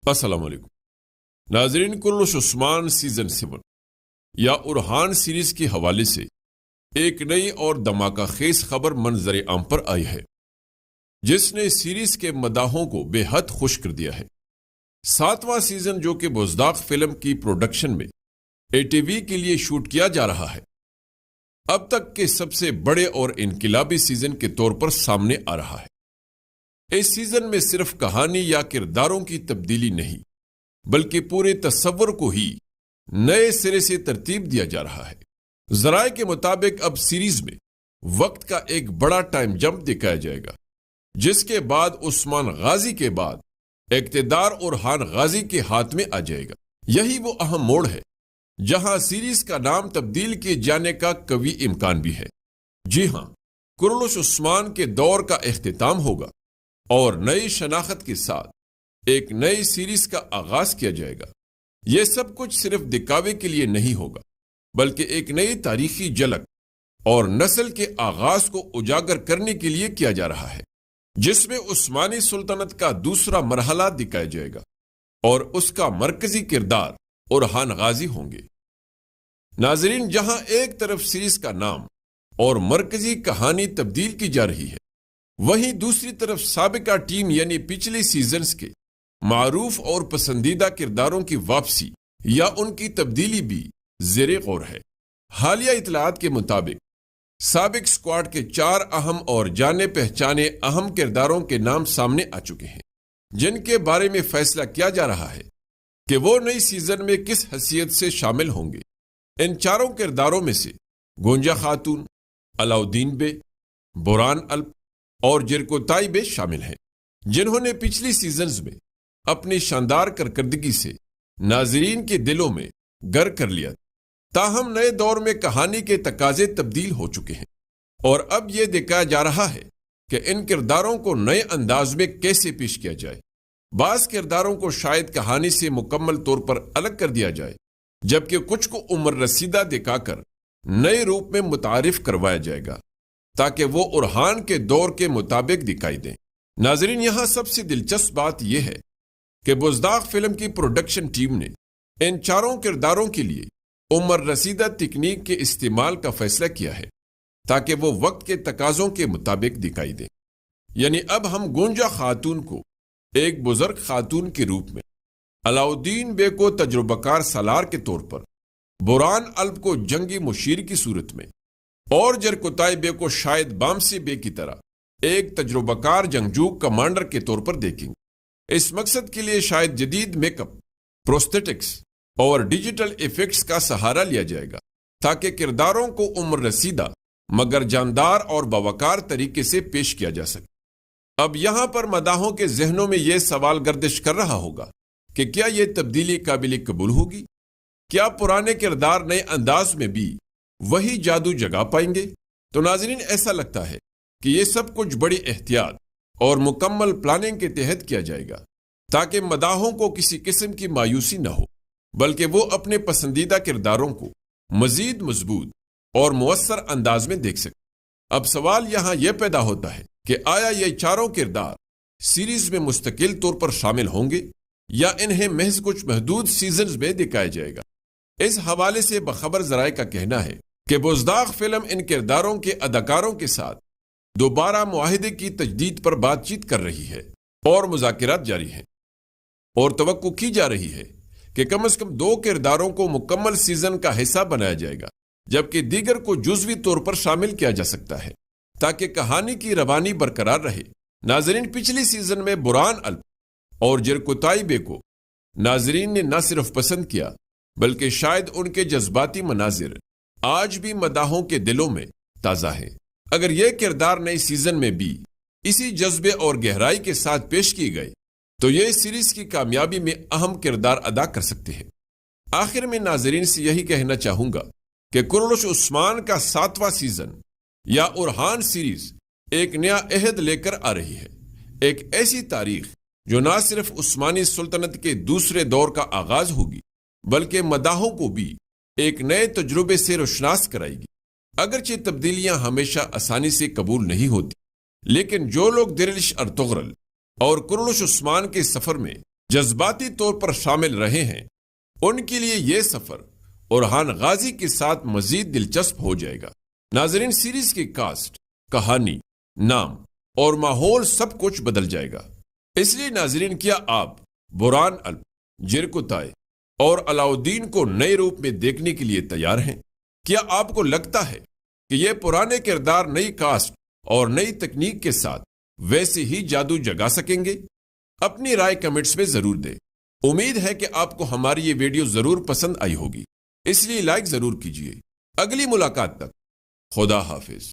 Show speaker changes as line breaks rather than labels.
السلام علیکم ناظرین، کرلش عثمان سیزن 7 یا ارحان سیریز کے حوالے سے ایک نئی اور دھماکہ خیز خبر منظر عام پر آئی ہے، جس نے سیریز کے مداحوں کو بے حد خوش کر دیا ہے۔ 7واں سیزن، جو کہ بزداق فلم کی پروڈکشن میں ATV کے لیے شوٹ کیا جا رہا ہے، اب تک کے سب سے بڑے اور انقلابی سیزن کے طور پر سامنے آ رہا ہے۔ اس سیزن میں صرف کہانی یا کرداروں کی تبدیلی نہیں، بلکہ پورے تصور کو ہی نئے سرے سے ترتیب دیا جا رہا ہے۔ ذرائع کے مطابق اب سیریز میں وقت کا ایک بڑا ٹائم جمپ دکھایا جائے گا، جس کے بعد عثمان غازی کے بعد اقتدار ارحان غازی کے ہاتھ میں آ جائے گا۔ یہی وہ اہم موڑ ہے جہاں سیریز کا نام تبدیل کیے جانے کا قوی امکان بھی ہے۔ جی ہاں، کرلش عثمان کے دور کا اختتام ہوگا اور نئی شناخت کے ساتھ ایک نئی سیریز کا آغاز کیا جائے گا۔ یہ سب کچھ صرف دکھاوے کے لیے نہیں ہوگا، بلکہ ایک نئی تاریخی جھلک اور نسل کے آغاز کو اجاگر کرنے کے لیے کیا جا رہا ہے، جس میں عثمانی سلطنت کا دوسرا مرحلہ دکھایا جائے گا اور اس کا مرکزی کردار ارحان غازی ہوں گے۔ ناظرین، جہاں ایک طرف سیریز کا نام اور مرکزی کہانی تبدیل کی جا رہی ہے، وہیں دوسری طرف سابقہ ٹیم یعنی پچھلی سیزنز کے معروف اور پسندیدہ کرداروں کی واپسی یا ان کی تبدیلی بھی زیر غور ہے۔ حالیہ اطلاعات کے مطابق سابق سکواڈ کے 4 اہم اور جانے پہچانے اہم کرداروں کے نام سامنے آ چکے ہیں، جن کے بارے میں فیصلہ کیا جا رہا ہے کہ وہ نئی سیزن میں کس حیثیت سے شامل ہوں گے۔ ان 4 کرداروں میں سے گونجا خاتون، علاؤدین بے، بوران الپ اور جرکوتائی بے شامل ہیں، جنہوں نے پچھلی سیزنز میں اپنی شاندار کارکردگی سے ناظرین کے دلوں میں گھر کر لیا۔ تاہم نئے دور میں کہانی کے تقاضے تبدیل ہو چکے ہیں اور اب یہ دکھایا جا رہا ہے کہ ان کرداروں کو نئے انداز میں کیسے پیش کیا جائے۔ بعض کرداروں کو شاید کہانی سے مکمل طور پر الگ کر دیا جائے، جبکہ کچھ کو عمر رسیدہ دکھا کر نئے روپ میں متعارف کروایا جائے گا تاکہ وہ ارحان کے دور کے مطابق دکھائی دیں۔ ناظرین، یہاں سب سے دلچسپ بات یہ ہے کہ بزداق فلم کی پروڈکشن ٹیم نے ان 4 کرداروں کے لیے عمر رسیدہ تکنیک کے استعمال کا فیصلہ کیا ہے تاکہ وہ وقت کے تقاضوں کے مطابق دکھائی دیں۔ یعنی اب ہم گونجا خاتون کو ایک بزرگ خاتون کے روپ میں، علاؤدین بے کو تجربہ کار سالار کے طور پر، بوران الپ کو جنگی مشیر کی صورت میں اور جرکوتائی بے کو شاید بامسی بے کی طرح ایک تجربہ کار جنگجو کمانڈر کے طور پر دیکھیں گے۔ اس مقصد کے لیے شاید جدید میک اپ، پروستھیٹکس اور ڈیجیٹل ایفیکٹس کا سہارا لیا جائے گا تاکہ کرداروں کو عمر رسیدہ مگر جاندار اور باوقار طریقے سے پیش کیا جا سکے۔ اب یہاں پر مداحوں کے ذہنوں میں یہ سوال گردش کر رہا ہوگا کہ کیا یہ تبدیلی قابل قبول ہوگی؟ کیا پرانے کردار نئے انداز میں بھی وہی جادو جگا پائیں گے؟ تو ناظرین، ایسا لگتا ہے کہ یہ سب کچھ بڑی احتیاط اور مکمل پلاننگ کے تحت کیا جائے گا تاکہ مداحوں کو کسی قسم کی مایوسی نہ ہو، بلکہ وہ اپنے پسندیدہ کرداروں کو مزید مضبوط اور مؤثر انداز میں دیکھ سکیں۔ اب سوال یہاں یہ پیدا ہوتا ہے کہ آیا یہ 4 کردار سیریز میں مستقل طور پر شامل ہوں گے یا انہیں محض کچھ محدود سیزنز میں دکھایا جائے گا؟ اس حوالے سے بخبر ذرائع کا کہنا ہے کہ بزداق فلم ان کرداروں کے اداکاروں کے ساتھ دوبارہ معاہدے کی تجدید پر بات چیت کر رہی ہے اور مذاکرات جاری ہیں، اور توقع کی جا رہی ہے کہ کم از کم 2 کرداروں کو مکمل سیزن کا حصہ بنایا جائے گا، جبکہ دیگر کو جزوی طور پر شامل کیا جا سکتا ہے تاکہ کہانی کی روانی برقرار رہے۔ ناظرین، پچھلی سیزن میں بوران الپ اور جرکوتائی بے کو ناظرین نے نہ صرف پسند کیا، بلکہ شاید ان کے جذباتی مناظر آج بھی مداحوں کے دلوں میں تازہ ہیں۔ اگر یہ کردار نئی سیزن میں بھی اسی جذبے اور گہرائی کے ساتھ پیش کیے گئے تو یہ سیریز کی کامیابی میں اہم کردار ادا کر سکتے ہیں۔ آخر میں ناظرین سے یہی کہنا چاہوں گا کہ کرلش عثمان کا 7واں سیزن یا ارحان سیریز ایک نیا عہد لے کر آ رہی ہے، ایک ایسی تاریخ جو نہ صرف عثمانی سلطنت کے دوسرے دور کا آغاز ہوگی، بلکہ مداحوں کو بھی ایک نئے تجربے سے روشناس کرائے گی۔ اگرچہ تبدیلیاں ہمیشہ آسانی سے قبول نہیں ہوتی، لیکن جو لوگ درویش ارطغرل اور کرلش عثمان کے سفر میں جذباتی طور پر شامل رہے ہیں ان کے لیے یہ سفر اورحان غازی کے ساتھ مزید دلچسپ ہو جائے گا۔ ناظرین، سیریز کی کاسٹ، کہانی، نام اور ماحول سب کچھ بدل جائے گا۔ اس لیے ناظرین، کیا آپ برہان الب، جرکوتائے اور علاؤدین کو نئے روپ میں دیکھنے کے لیے تیار ہیں؟ کیا آپ کو لگتا ہے کہ یہ پرانے کردار نئی کاسٹ اور نئی تکنیک کے ساتھ ویسے ہی جادو جگا سکیں گے؟ اپنی رائے کمنٹس میں ضرور دیں۔ امید ہے کہ آپ کو ہماری یہ ویڈیو ضرور پسند آئی ہوگی، اس لیے لائک ضرور کیجیے۔ اگلی ملاقات تک خدا حافظ۔